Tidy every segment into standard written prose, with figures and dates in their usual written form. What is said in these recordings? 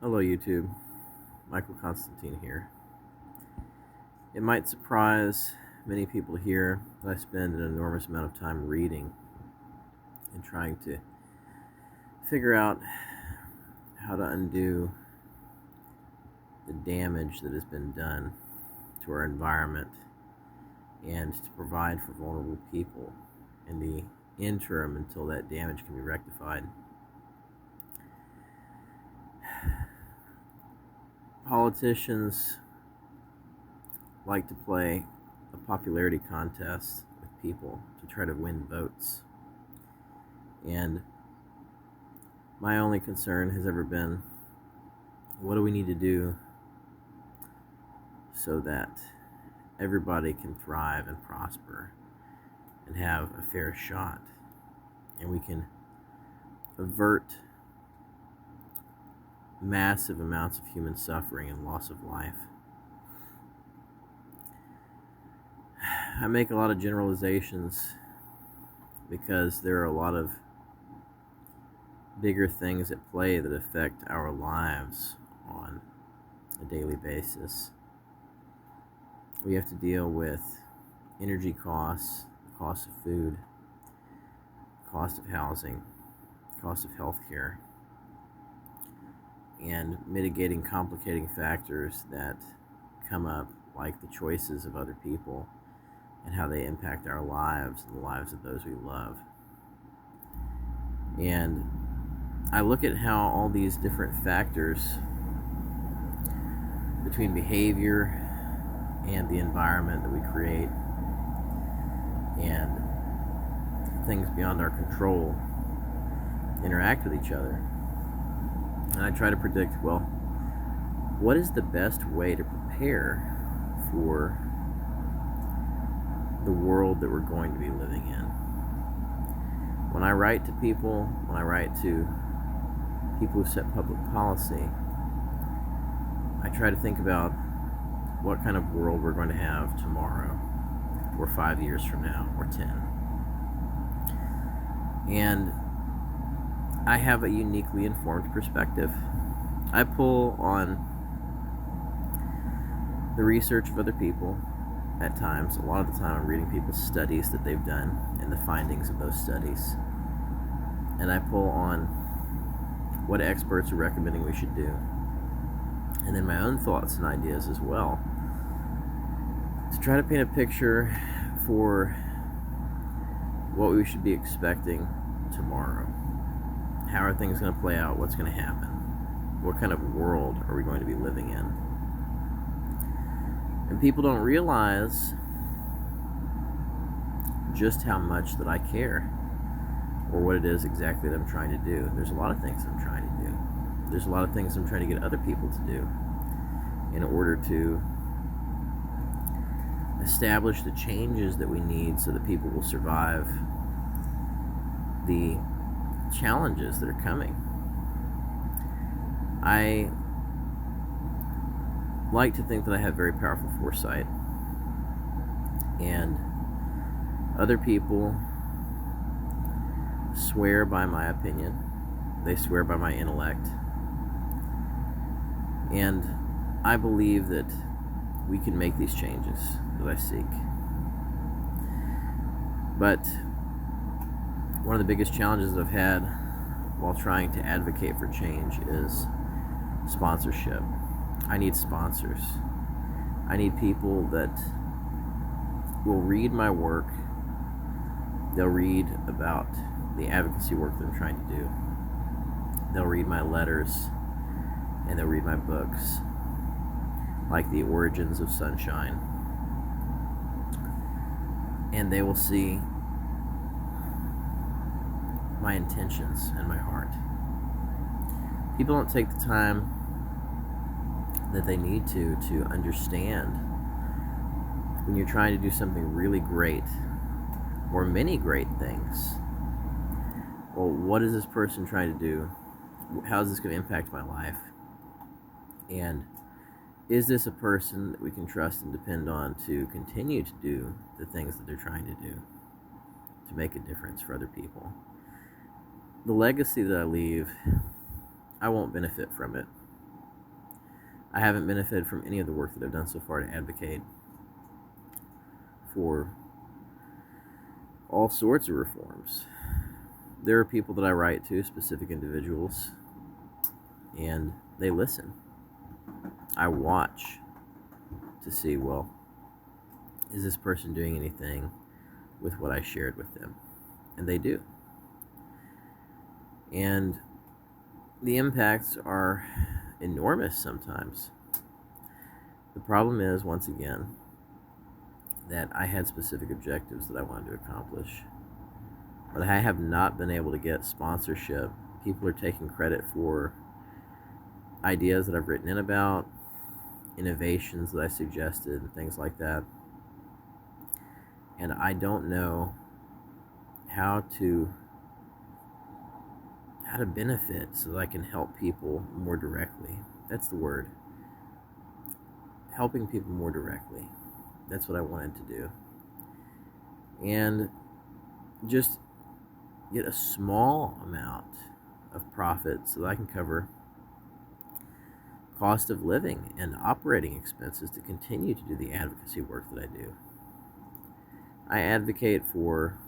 Hello YouTube, Michael Constantine here. It might surprise many people here that I spend an enormous amount of time reading and trying to figure out how to undo the damage that has been done to our environment and to provide for vulnerable people in the interim until that damage can be rectified. Politicians like to play a popularity contest with people to try to win votes. And my only concern has ever been, what do we need to do so that everybody can thrive and prosper and have a fair shot, and we can avert massive amounts of human suffering and loss of life. I make a lot of generalizations because there are a lot of bigger things at play that affect our lives on a daily basis. We have to deal with energy costs, the cost of food, the cost of housing, the cost of healthcare, and mitigating complicating factors that come up, like the choices of other people and how they impact our lives and the lives of those we love. And I look at how all these different factors between behavior and the environment that we create and things beyond our control interact with each other. And I try to predict, well, what is the best way to prepare for the world that we're going to be living in? When I write to people, when I write to people who set public policy, I try to think about what kind of world we're going to have tomorrow, or 5 years from now, or 10. And I have a uniquely informed perspective. I pull on the research of other people at times. A lot of the time I'm reading people's studies that they've done and the findings of those studies. And I pull on what experts are recommending we should do. And then my own thoughts and ideas as well, to try to paint a picture for what we should be expecting tomorrow. How are things going to play out? What's going to happen? What kind of world are we going to be living in? And people don't realize just how much that I care, or what it is exactly that I'm trying to do. There's a lot of things I'm trying to do. There's a lot of things I'm trying to get other people to do in order to establish the changes that we need so that people will survive the challenges that are coming. I like to think that I have very powerful foresight, and other people swear by my opinion, they swear by my intellect, and I believe that we can make these changes that I seek. But one of the biggest challenges I've had while trying to advocate for change is sponsorship. I need sponsors. I need people that will read my work. They'll read about the advocacy work that I'm trying to do. They'll read my letters, and they'll read my books, like The Origins of Sunshine. And they will see my intentions and my heart. People don't take the time that they need to understand when you're trying to do something really great, or many great things. Well, what is this person trying to do? How is this going to impact my life? And is this a person that we can trust and depend on to continue to do the things that they're trying to do to make a difference for other people? The legacy that I leave, I won't benefit from it. I haven't benefited from any of the work that I've done so far to advocate for all sorts of reforms. There are people that I write to, specific individuals, and they listen. I watch to see, well, is this person doing anything with what I shared with them? And they do. And the impacts are enormous sometimes. The problem is, once again, that I had specific objectives that I wanted to accomplish, but I have not been able to get sponsorship. People are taking credit for ideas that I've written in about, innovations that I suggested, and things like that. And I don't know how to benefit so that I can help people more directly. That's the word. Helping people more directly. That's what I wanted to do. And just get a small amount of profit so that I can cover cost of living and operating expenses to continue to do the advocacy work that I do. I advocate for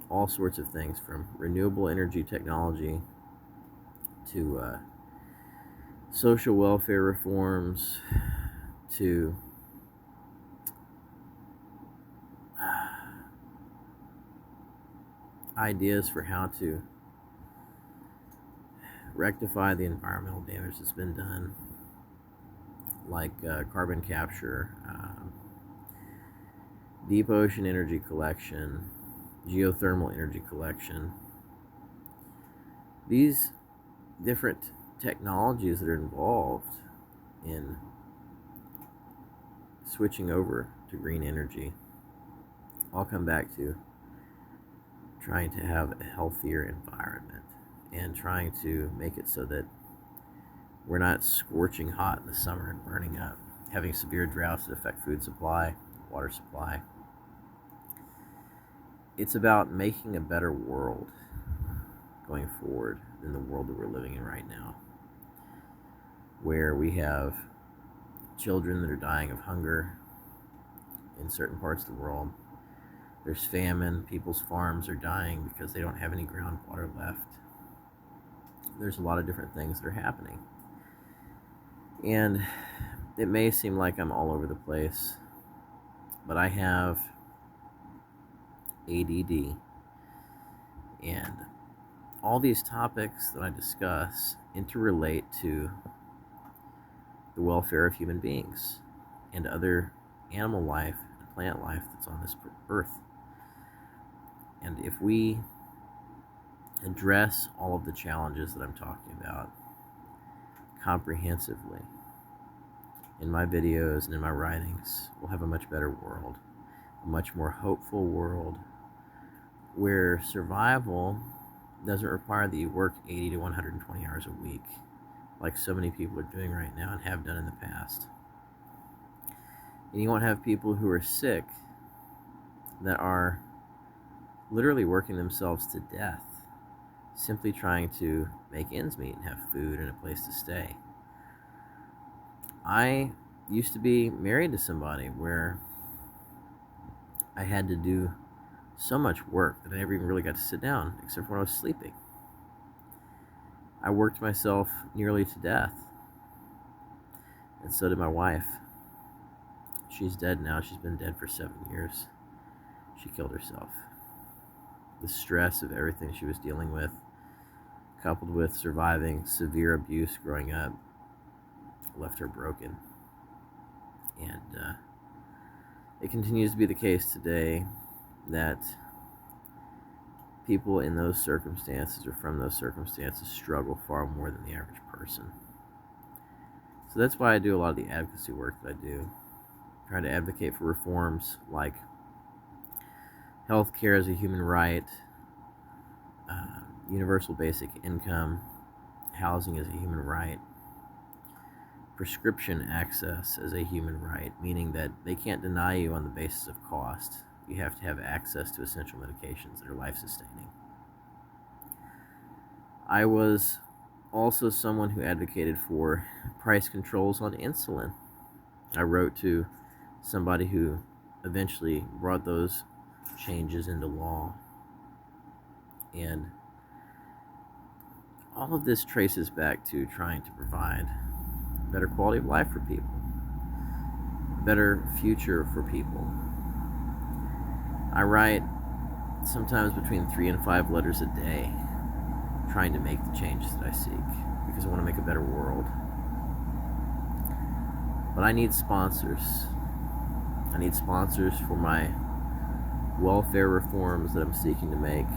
all sorts of things, from renewable energy technology to social welfare reforms to ideas for how to rectify the environmental damage that's been done, like carbon capture, deep ocean energy collection, geothermal energy collection. These different technologies that are involved in switching over to green energy all come back to trying to have a healthier environment and trying to make it so that we're not scorching hot in the summer and burning up, having severe droughts that affect food supply, water supply. It's about making a better world going forward than the world that we're living in right now, where we have children that are dying of hunger in certain parts of the world. There's famine. People's farms are dying because they don't have any groundwater left. There's a lot of different things that are happening. And it may seem like I'm all over the place, but I have ADD. And all these topics that I discuss interrelate to the welfare of human beings and other animal life and plant life that's on this earth. And if we address all of the challenges that I'm talking about comprehensively in my videos and in my writings, we'll have a much better world, a much more hopeful world, where survival doesn't require that you work 80 to 120 hours a week, like so many people are doing right now and have done in the past. And you won't have people who are sick that are literally working themselves to death, simply trying to make ends meet and have food and a place to stay. I used to be married to somebody where I had to do so much work that I never even really got to sit down, except for when I was sleeping. I worked myself nearly to death, and so did my wife. She's dead now. She's been dead for 7 years. She killed herself. The stress of everything she was dealing with, coupled with surviving severe abuse growing up, left her broken. And it continues to be the case today that people in those circumstances or from those circumstances struggle far more than the average person. So that's why I do a lot of the advocacy work that I do. Try to advocate for reforms like healthcare as a human right, universal basic income, housing as a human right, prescription access as a human right, meaning that they can't deny you on the basis of cost. You have to have access to essential medications that are life-sustaining. I was also someone who advocated for price controls on insulin. I wrote to somebody who eventually brought those changes into law. And all of this traces back to trying to provide better quality of life for people, better future for people. I write sometimes between 3 and 5 letters a day trying to make the changes that I seek because I want to make a better world. But I need sponsors. I need sponsors for my welfare reforms that I'm seeking to make.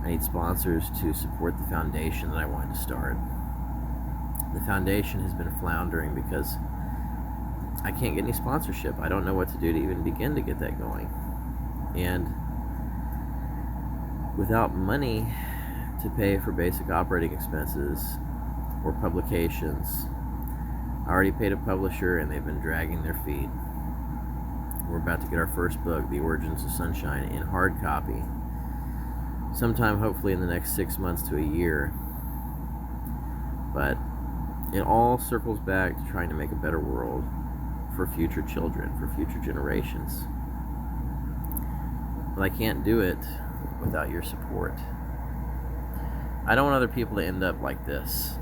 I need sponsors to support the foundation that I wanted to start. The foundation has been floundering because I can't get any sponsorship. I don't know what to do to even begin to get that going. And without money to pay for basic operating expenses or publications, I already paid a publisher and they've been dragging their feet. We're about to get our first book, The Origins of Sunshine, in hard copy sometime hopefully in the next 6 months to a year. But it all circles back to trying to make a better world for future children, for future generations. But I can't do it without your support. I don't want other people to end up like this,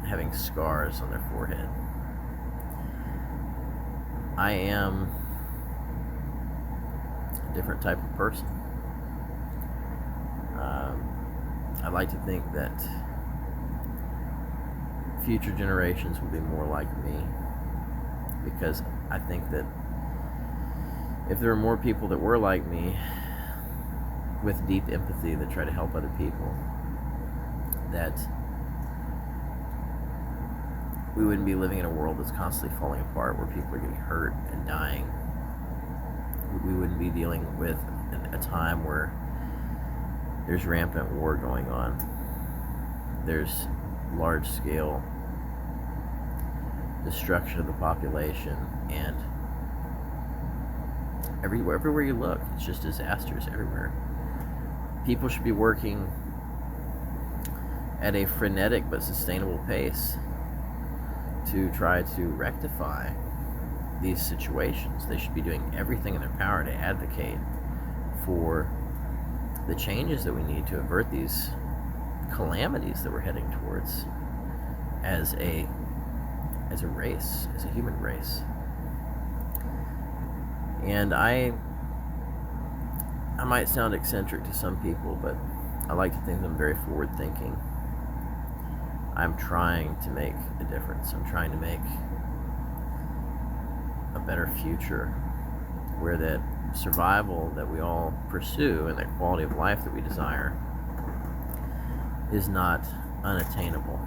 having scars on their forehead. I am a different type of person. I like to think that future generations will be more like me, because I think that if there were more people that were like me with deep empathy that try to help other people, that we wouldn't be living in a world that's constantly falling apart, where people are getting hurt and dying. We wouldn't be dealing with a time where there's rampant war going on. There's large-scale destruction of the population, and everywhere you look, it's just disasters everywhere. People should be working at a frenetic but sustainable pace to try to rectify these situations. They should be doing everything in their power to advocate for the changes that we need to avert these calamities that we're heading towards as a race, as a human race. And I might sound eccentric to some people, but I like to think I'm very forward-thinking. I'm trying to make a difference. I'm trying to make a better future where that survival that we all pursue and that quality of life that we desire is not unattainable.